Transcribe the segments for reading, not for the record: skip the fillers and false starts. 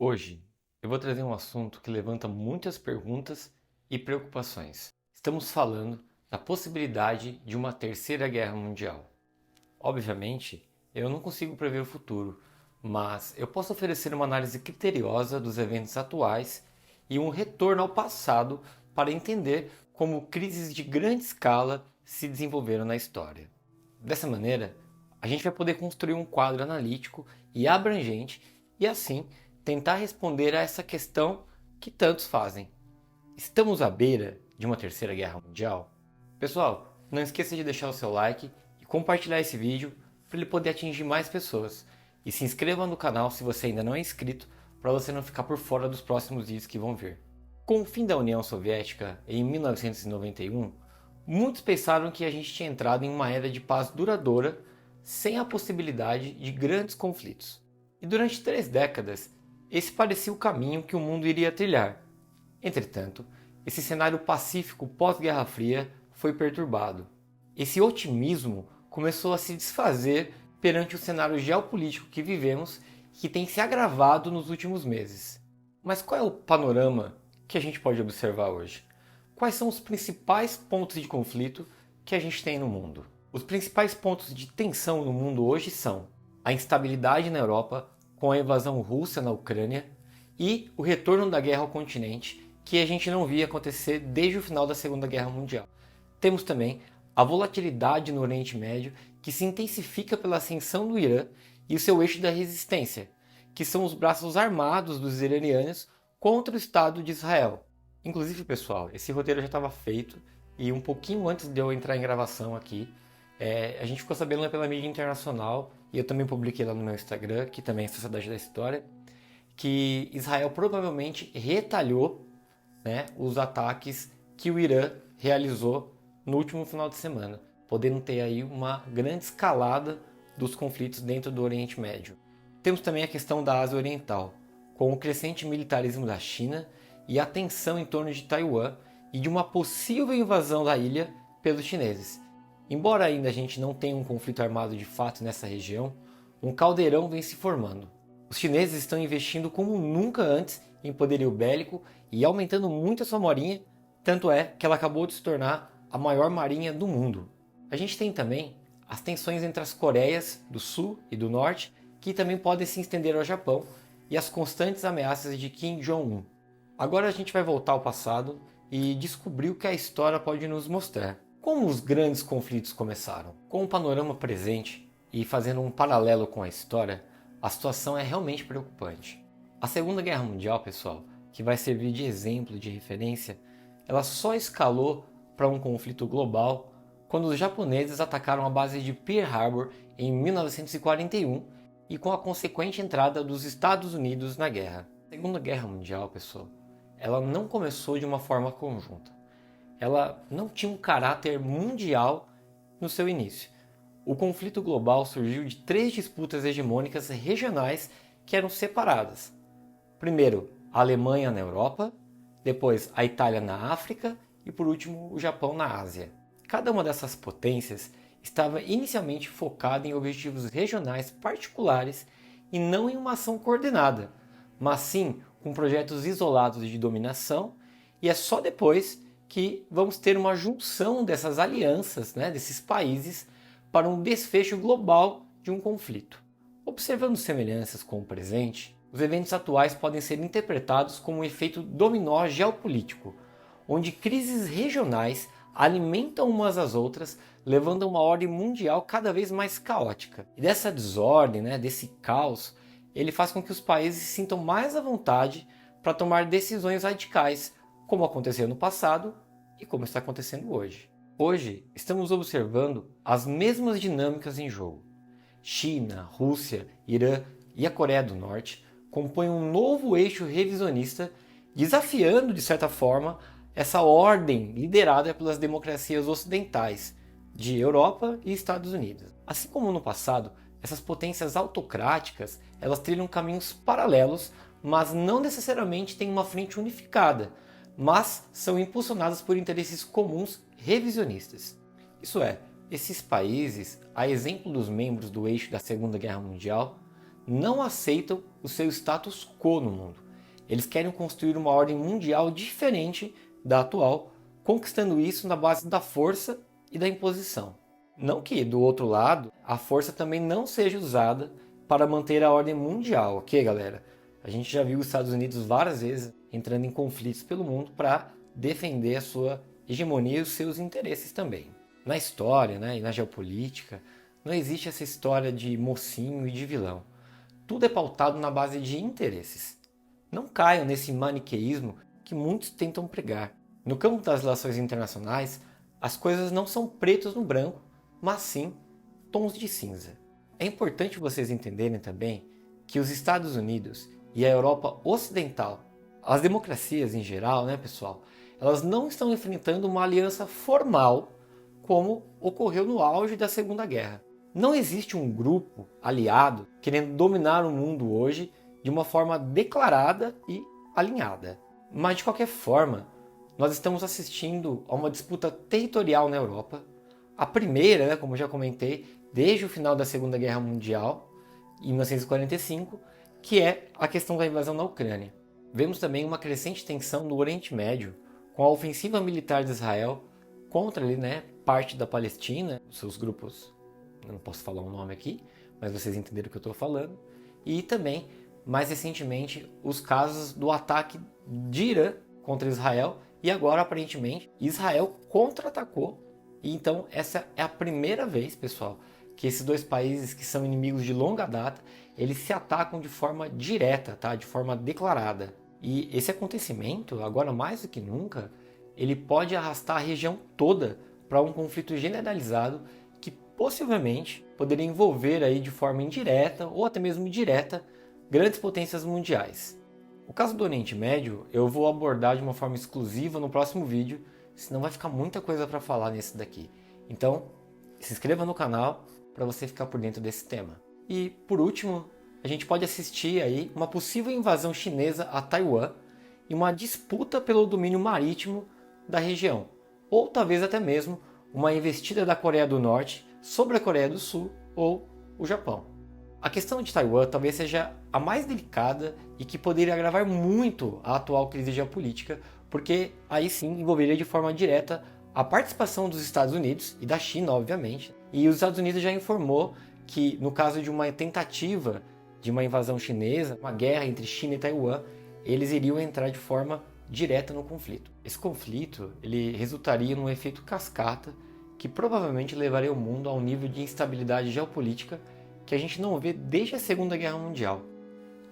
Hoje eu vou trazer um assunto que levanta muitas perguntas e preocupações. Estamos falando da possibilidade de uma terceira guerra mundial. Obviamente, eu não consigo prever o futuro, mas eu posso oferecer uma análise criteriosa dos eventos atuais e um retorno ao passado para entender como crises de grande escala se desenvolveram na história. Dessa maneira, a gente vai poder construir um quadro analítico e abrangente e assim tentar responder a essa questão que tantos fazem. Estamos à beira de uma terceira guerra mundial? Pessoal, não esqueça de deixar o seu like e compartilhar esse vídeo para ele poder atingir mais pessoas. E se inscreva no canal se você ainda não é inscrito para você não ficar por fora dos próximos vídeos que vão vir. Com o fim da União Soviética em 1991, muitos pensaram que a gente tinha entrado em uma era de paz duradoura sem a possibilidade de grandes conflitos. E durante 3 décadas, esse parecia o caminho que o mundo iria trilhar. Entretanto, esse cenário pacífico pós-Guerra Fria foi perturbado. Esse otimismo começou a se desfazer perante o cenário geopolítico que vivemos e que tem se agravado nos últimos meses. Mas qual é o panorama que a gente pode observar hoje? Quais são os principais pontos de conflito que a gente tem no mundo? Os principais pontos de tensão no mundo hoje são a instabilidade na Europa, com a invasão russa na Ucrânia, e o retorno da guerra ao continente, que a gente não via acontecer desde o final da Segunda Guerra Mundial. Temos também a volatilidade no Oriente Médio, que se intensifica pela ascensão do Irã e o seu eixo da resistência, que são os braços armados dos iranianos contra o Estado de Israel. Inclusive, pessoal, esse roteiro já estava feito e um pouquinho antes de eu entrar em gravação aqui, a gente ficou sabendo pela mídia internacional, e eu também publiquei lá no meu Instagram, que também é Sociedade da História, que Israel provavelmente retalhou, né, os ataques que o Irã realizou no último final de semana, podendo ter aí uma grande escalada dos conflitos dentro do Oriente Médio. Temos também a questão da Ásia Oriental, com o crescente militarismo da China e a tensão em torno de Taiwan e de uma possível invasão da ilha pelos chineses. Embora ainda a gente não tenha um conflito armado de fato nessa região, um caldeirão vem se formando. Os chineses estão investindo como nunca antes em poderio bélico e aumentando muito a sua marinha, tanto é que ela acabou de se tornar a maior marinha do mundo. A gente tem também as tensões entre as Coreias do Sul e do Norte, que também podem se estender ao Japão, e as constantes ameaças de Kim Jong-un. Agora a gente vai voltar ao passado e descobrir o que a história pode nos mostrar. Como os grandes conflitos começaram? Com o panorama presente e fazendo um paralelo com a história, a situação é realmente preocupante. A Segunda Guerra Mundial, pessoal, que vai servir de exemplo, de referência, ela só escalou para um conflito global quando os japoneses atacaram a base de Pearl Harbor em 1941 e com a consequente entrada dos Estados Unidos na guerra. A Segunda Guerra Mundial, pessoal, ela não começou de uma forma conjunta. Ela não tinha um caráter mundial no seu início. O conflito global surgiu de 3 disputas hegemônicas regionais que eram separadas. Primeiro, a Alemanha na Europa, depois a Itália na África e por último o Japão na Ásia. Cada uma dessas potências estava inicialmente focada em objetivos regionais particulares e não em uma ação coordenada, mas sim com projetos isolados de dominação, e é só depois que vamos ter uma junção dessas alianças, né, desses países, para um desfecho global de um conflito. Observando semelhanças com o presente, os eventos atuais podem ser interpretados como um efeito dominó geopolítico, onde crises regionais alimentam umas às outras, levando a uma ordem mundial cada vez mais caótica. E dessa desordem, né, desse caos, ele faz com que os países se sintam mais à vontade para tomar decisões radicais, como aconteceu no passado e como está acontecendo hoje. Hoje, estamos observando as mesmas dinâmicas em jogo. China, Rússia, Irã e a Coreia do Norte compõem um novo eixo revisionista, desafiando, de certa forma, essa ordem liderada pelas democracias ocidentais de Europa e Estados Unidos. Assim como no passado, essas potências autocráticas, elas trilham caminhos paralelos, mas não necessariamente têm uma frente unificada, mas são impulsionadas por interesses comuns revisionistas. Isso é, esses países, a exemplo dos membros do eixo da Segunda Guerra Mundial, não aceitam o seu status quo no mundo. Eles querem construir uma ordem mundial diferente da atual, conquistando isso na base da força e da imposição. Não que, do outro lado, a força também não seja usada para manter a ordem mundial, ok, galera? A gente já viu os Estados Unidos várias vezes entrando em conflitos pelo mundo para defender a sua hegemonia e os seus interesses também. Na história, né, e na geopolítica, não existe essa história de mocinho e de vilão. Tudo é pautado na base de interesses. Não caiam nesse maniqueísmo que muitos tentam pregar. No campo das relações internacionais, as coisas não são pretas no branco, mas sim tons de cinza. É importante vocês entenderem também que os Estados Unidos e a Europa Ocidental, as democracias em geral, né, pessoal, elas não estão enfrentando uma aliança formal como ocorreu no auge da Segunda Guerra. Não existe um grupo aliado querendo dominar o mundo hoje de uma forma declarada e alinhada. Mas de qualquer forma, nós estamos assistindo a uma disputa territorial na Europa. A primeira, né, como já comentei, desde o final da Segunda Guerra Mundial, em 1945, que é a questão da invasão na Ucrânia. Vemos também uma crescente tensão no Oriente Médio, com a ofensiva militar de Israel contra ali, né, parte da Palestina, os seus grupos, eu não posso falar o nome aqui, mas vocês entenderam o que eu estou falando, e também, mais recentemente, os casos do ataque de Irã contra Israel, e agora, aparentemente, Israel contra-atacou, e então essa é a primeira vez, pessoal, que esses dois países que são inimigos de longa data, eles se atacam de forma direta, tá? De forma declarada. E esse acontecimento, agora mais do que nunca, ele pode arrastar a região toda para um conflito generalizado que possivelmente poderia envolver aí de forma indireta ou até mesmo direta grandes potências mundiais. O caso do Oriente Médio eu vou abordar de uma forma exclusiva no próximo vídeo, senão vai ficar muita coisa para falar nesse daqui. Então, se inscreva no canal para você ficar por dentro desse tema. E, por último, a gente pode assistir aí uma possível invasão chinesa a Taiwan e uma disputa pelo domínio marítimo da região, ou talvez até mesmo uma investida da Coreia do Norte sobre a Coreia do Sul ou o Japão. A questão de Taiwan talvez seja a mais delicada e que poderia agravar muito a atual crise geopolítica, porque aí sim envolveria de forma direta a participação dos Estados Unidos e da China, obviamente. E os Estados Unidos já informou que, no caso de uma tentativa de uma invasão chinesa, uma guerra entre China e Taiwan, eles iriam entrar de forma direta no conflito. Esse conflito ele resultaria num efeito cascata que provavelmente levaria o mundo a um nível de instabilidade geopolítica que a gente não vê desde a Segunda Guerra Mundial.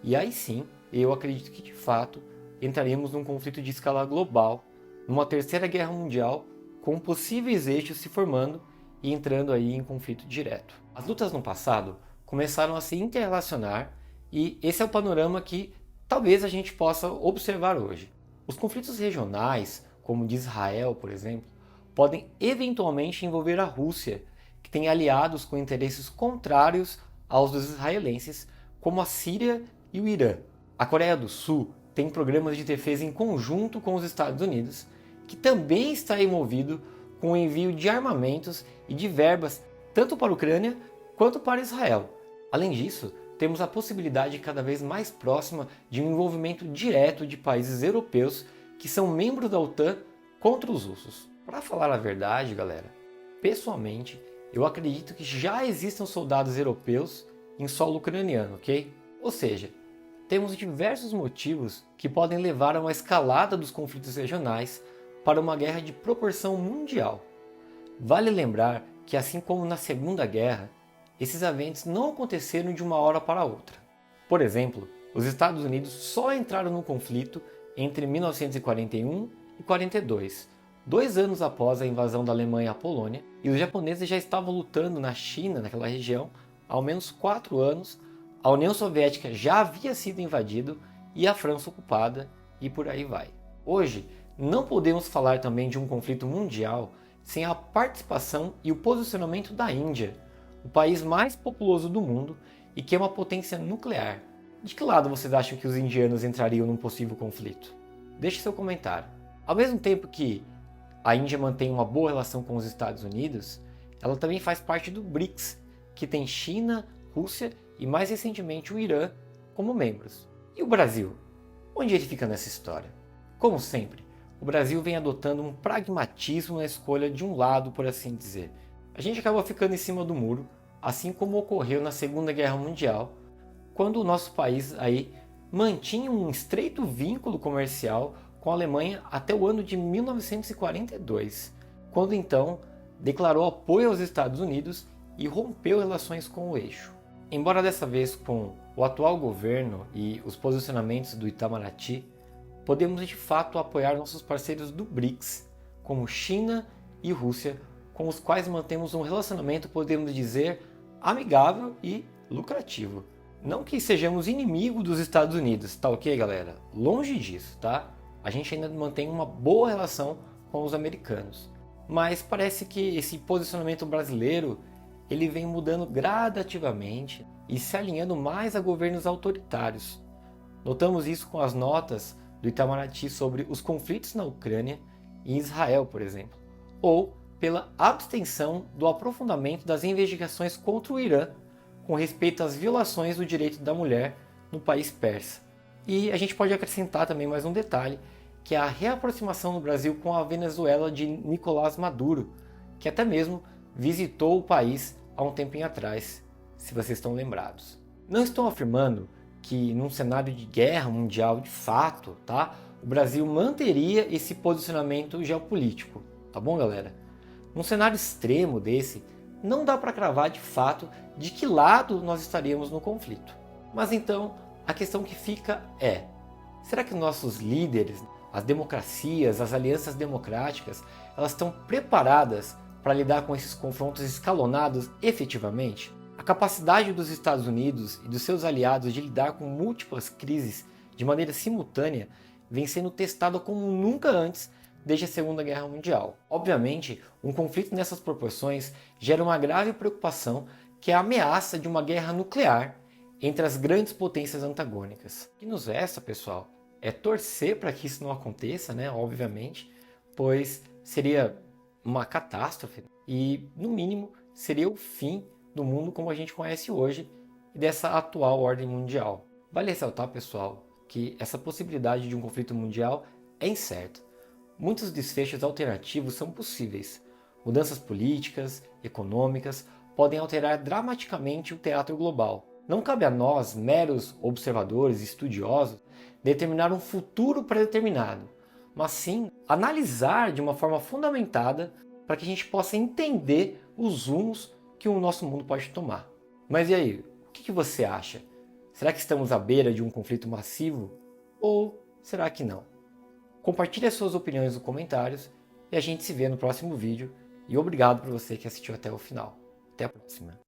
E aí sim, eu acredito que de fato entraríamos num conflito de escala global, numa terceira guerra mundial, com possíveis eixos se formando e entrando aí em conflito direto. As lutas no passado começaram a se interrelacionar e esse é o panorama que talvez a gente possa observar hoje. Os conflitos regionais, como o de Israel, por exemplo, podem eventualmente envolver a Rússia, que tem aliados com interesses contrários aos dos israelenses, como a Síria e o Irã. A Coreia do Sul tem programas de defesa em conjunto com os Estados Unidos, que também está envolvido com o envio de armamentos e de verbas tanto para a Ucrânia quanto para Israel. Além disso, temos a possibilidade cada vez mais próxima de um envolvimento direto de países europeus que são membros da OTAN contra os russos. Para falar a verdade, galera, pessoalmente, eu acredito que já existam soldados europeus em solo ucraniano, ok? Ou seja, temos diversos motivos que podem levar a uma escalada dos conflitos regionais para uma guerra de proporção mundial. Vale lembrar que, assim como na Segunda Guerra, esses eventos não aconteceram de uma hora para outra. Por exemplo, os Estados Unidos só entraram no conflito entre 1941 e 42, 2 anos após a invasão da Alemanha à Polônia, e os japoneses já estavam lutando na China, naquela região, há ao menos 4 anos, a União Soviética já havia sido invadida e a França ocupada, e por aí vai. Hoje, não podemos falar também de um conflito mundial sem a participação e o posicionamento da Índia, o país mais populoso do mundo e que é uma potência nuclear. De que lado vocês acham que os indianos entrariam num possível conflito? Deixe seu comentário. Ao mesmo tempo que a Índia mantém uma boa relação com os Estados Unidos, ela também faz parte do BRICS, que tem China, Rússia e mais recentemente o Irã como membros. E o Brasil? Onde ele fica nessa história? Como sempre, o Brasil vem adotando um pragmatismo na escolha de um lado, por assim dizer. A gente acaba ficando em cima do muro, assim como ocorreu na Segunda Guerra Mundial, quando o nosso país aí mantinha um estreito vínculo comercial com a Alemanha até o ano de 1942, quando então declarou apoio aos Estados Unidos e rompeu relações com o eixo. Embora dessa vez com o atual governo e os posicionamentos do Itamaraty, podemos de fato apoiar nossos parceiros do BRICS, como China e Rússia, com os quais mantemos um relacionamento, podemos dizer, amigável e lucrativo. Não que sejamos inimigos dos Estados Unidos, tá ok, galera? Longe disso, tá? A gente ainda mantém uma boa relação com os americanos. Mas parece que esse posicionamento brasileiro ele vem mudando gradativamente e se alinhando mais a governos autoritários. Notamos isso com as notas do Itamaraty sobre os conflitos na Ucrânia e em Israel, por exemplo, ou pela abstenção do aprofundamento das investigações contra o Irã com respeito às violações do direito da mulher no país persa. E a gente pode acrescentar também mais um detalhe, que é a reaproximação do Brasil com a Venezuela de Nicolás Maduro, que até mesmo visitou o país há um tempinho atrás, se vocês estão lembrados. Não estou afirmando que num cenário de guerra mundial de fato, tá, o Brasil manteria esse posicionamento geopolítico, tá bom, galera? Num cenário extremo desse, não dá para cravar de fato de que lado nós estaríamos no conflito. Mas então, a questão que fica é: será que nossos líderes, as democracias, as alianças democráticas, elas estão preparadas para lidar com esses confrontos escalonados efetivamente? A capacidade dos Estados Unidos e dos seus aliados de lidar com múltiplas crises de maneira simultânea vem sendo testada como nunca antes desde a Segunda Guerra Mundial. Obviamente, um conflito nessas proporções gera uma grave preocupação, que é a ameaça de uma guerra nuclear entre as grandes potências antagônicas. O que nos resta, pessoal, é torcer para que isso não aconteça, né? Obviamente, pois seria uma catástrofe e, no mínimo, seria o fim do mundo como a gente conhece hoje e dessa atual ordem mundial. Vale ressaltar, pessoal, que essa possibilidade de um conflito mundial é incerta. Muitos desfechos alternativos são possíveis. Mudanças políticas, econômicas, podem alterar dramaticamente o teatro global. Não cabe a nós, meros observadores e estudiosos, determinar um futuro pré-determinado, mas sim analisar de uma forma fundamentada para que a gente possa entender os rumos que o nosso mundo pode tomar. Mas e aí, o que você acha? Será que estamos à beira de um conflito massivo? Ou será que não? Compartilhe as suas opiniões nos comentários e a gente se vê no próximo vídeo. E obrigado por você que assistiu até o final. Até a próxima.